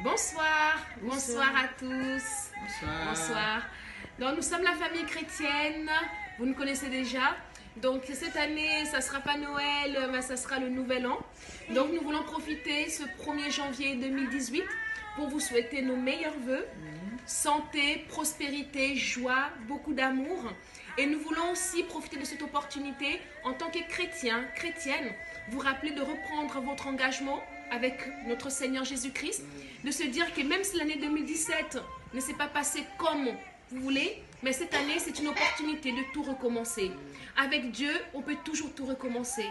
Bonsoir, bonsoir à tous. Bonsoir. Bonsoir. Donc, nous sommes la famille chrétienne, vous nous connaissez déjà. Donc cette année, ça ne sera pas Noël, mais ça sera le Nouvel An. Donc nous voulons profiter ce 1er janvier 2018 pour vous souhaiter nos meilleurs vœux. Santé, prospérité, joie, beaucoup d'amour. Et nous voulons aussi profiter de cette opportunité en tant que chrétiens, chrétiennes, vous rappeler de reprendre votre engagement avec notre Seigneur Jésus-Christ, de se dire que même si l'année 2017 ne s'est pas passée comme vous voulez, mais cette année, c'est une opportunité de tout recommencer. Avec Dieu, on peut toujours tout recommencer.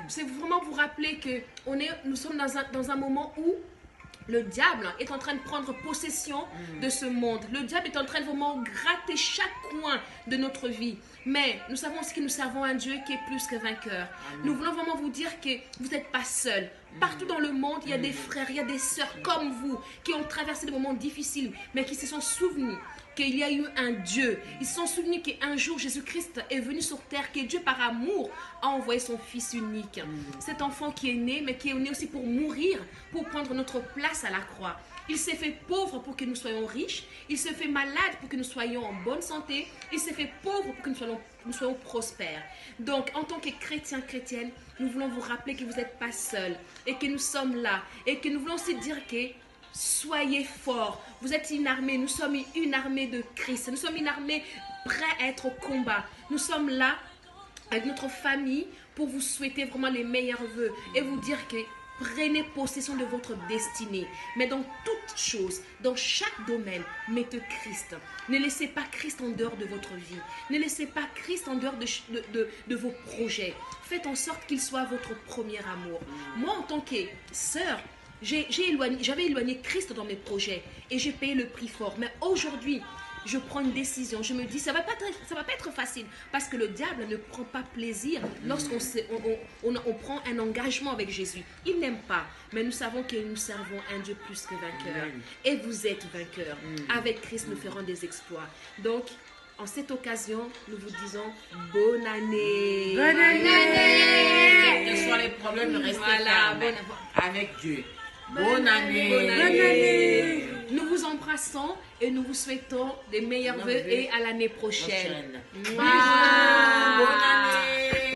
C'est vraiment vous rappeler que nous sommes dans un moment où le diable est en train de prendre possession de ce monde. Le diable est en train de vraiment gratter chaque coin de notre vie. Mais nous savons aussi que nous servons un Dieu qui est plus que vainqueur. Nous voulons vraiment vous dire que vous n'êtes pas seuls. Partout dans le monde, il y a des frères, il y a des sœurs comme vous qui ont traversé des moments difficiles, mais qui se sont souvenus qu'il y a eu un Dieu. Ils se sont souvenus qu'un jour Jésus-Christ est venu sur terre, que Dieu par amour a envoyé son Fils unique. Cet enfant qui est né, mais qui est né aussi pour mourir, pour prendre notre place à la croix. Il s'est fait pauvre pour que nous soyons riches. Il s'est fait malade pour que nous soyons en bonne santé. Il s'est fait pauvre pour que nous soyons prospères. Donc, en tant que chrétiens, chrétiennes, nous voulons vous rappeler que vous n'êtes pas seuls et que nous sommes là. Et que nous voulons aussi dire que soyez forts. Vous êtes une armée. Nous sommes une armée de Christ. Nous sommes une armée prête à être au combat. Nous sommes là avec notre famille pour vous souhaiter vraiment les meilleurs vœux et vous dire que prenez possession de votre destinée. Mais dans toute chose, dans chaque domaine, mettez Christ. Ne laissez pas Christ en dehors de votre vie. Ne laissez pas Christ en dehors de vos projets. Faites en sorte qu'il soit votre premier amour. Moi, en tant que sœur, j'avais éloigné Christ dans mes projets et j'ai payé le prix fort. Mais aujourd'hui, je prends une décision. Je me dis, ça va pas être facile parce que le diable ne prend pas plaisir lorsqu'on on prend un engagement avec Jésus. Il n'aime pas. Mais nous savons que nous servons un Dieu plus que vainqueur. Et vous êtes vainqueurs. Avec Christ, nous ferons des exploits. Donc, en cette occasion, nous vous disons bonne année. Bonne année. Quels soient les problèmes, restez Voilà, fermes avec Dieu. Bonne année. Bonne année. Nous vous embrassons et nous vous souhaitons les meilleurs vœux et à l'année prochaine. Bonne année.